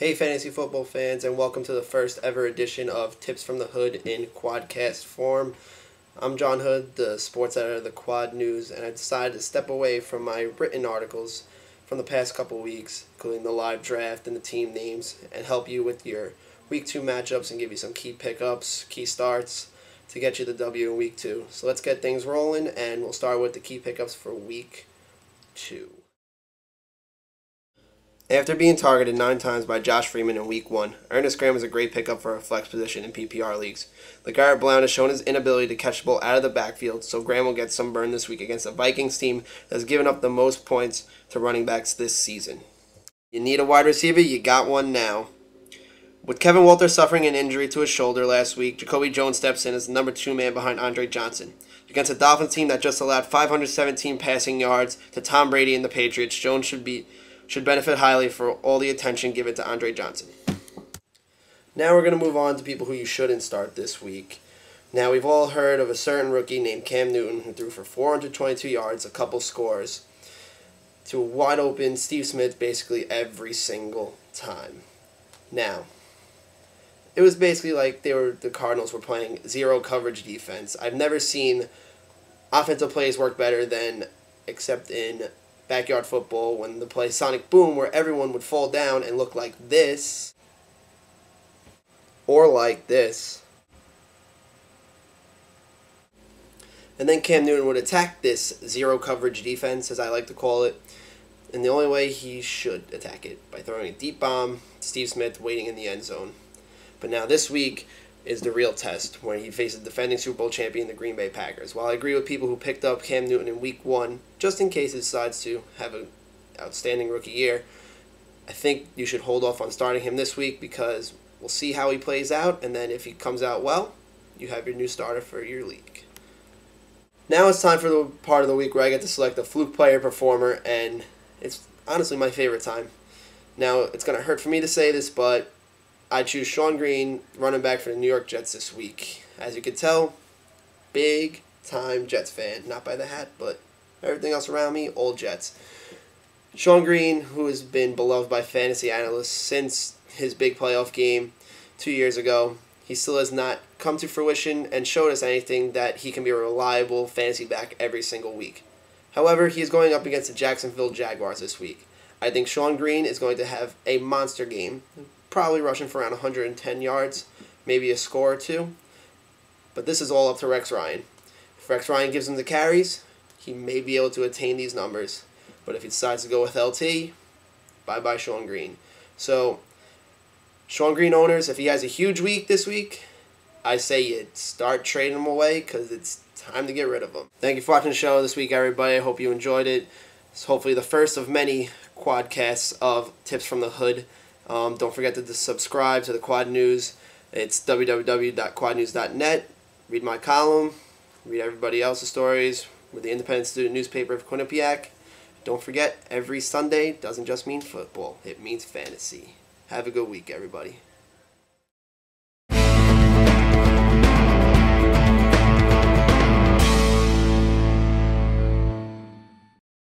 Hey fantasy football fans, and welcome to the first ever edition of Tips from the Hood in QuadCast form. I'm John Hood, the sports editor of the Quad News, and I decided to step away from my written articles from the past couple weeks, including the live draft and the team names, and help you with your Week 2 matchups and give you some key pickups, key starts to get you the W in Week 2. So let's get things rolling, and we'll start with the key pickups for Week 2. After being targeted 9 times by Josh Freeman in Week 1, Ernest Graham is a great pickup for a flex position in PPR leagues. LeGarrette Blount has shown his inability to catch the ball out of the backfield, so Graham will get some burn this week against a Vikings team that has given up the most points to running backs this season. You need a wide receiver? You got one now. With Kevin Walter suffering an injury to his shoulder last week, Jacoby Jones steps in as the number 2 man behind Andre Johnson. Against a Dolphins team that just allowed 517 passing yards to Tom Brady and the Patriots, Jones should benefit highly for all the attention given to Andre Johnson. Now we're going to move on to people who you shouldn't start this week. Now we've all heard of a certain rookie named Cam Newton who threw for 422 yards, a couple scores, to a wide open Steve Smith basically every single time. Now, it was basically like the Cardinals were playing zero coverage defense. I've never seen offensive plays work better than except in backyard football when the play Sonic Boom, where everyone would fall down and look like this or like this. And then Cam Newton would attack this zero coverage defense, as I like to call it. And the only way he should attack it, by throwing a deep bomb, Steve Smith waiting in the end zone. But now this week is the real test, where he faces defending Super Bowl champion, the Green Bay Packers. While I agree with people who picked up Cam Newton in Week 1, just in case he decides to have an outstanding rookie year, I think you should hold off on starting him this week because we'll see how he plays out, and then if he comes out well, you have your new starter for your league. Now it's time for the part of the week where I get to select a fluke player performer, and it's honestly my favorite time. Now, it's going to hurt for me to say this, but I choose Sean Green, running back for the New York Jets this week. As you can tell, big-time Jets fan. Not by the hat, but everything else around me, old Jets. Sean Green, who has been beloved by fantasy analysts since his big playoff game 2 years ago, he still has not come to fruition and showed us anything that he can be a reliable fantasy back every single week. However, he is going up against the Jacksonville Jaguars this week. I think Sean Green is going to have a monster game, probably rushing for around 110 yards, maybe a score or two. But this is all up to Rex Ryan. If Rex Ryan gives him the carries, he may be able to attain these numbers. But if he decides to go with LT, bye-bye Sean Green. So, Sean Green owners, if he has a huge week this week, I say you start trading him away because it's time to get rid of him. Thank you for watching the show this week, everybody. I hope you enjoyed it. It's hopefully the first of many quadcasts of Tips from the Hood. Don't forget to subscribe to the Quad News. It's www.quadnews.net. Read my column. Read everybody else's stories with the independent student newspaper of Quinnipiac. Don't forget, every Sunday doesn't just mean football. It means fantasy. Have a good week, everybody.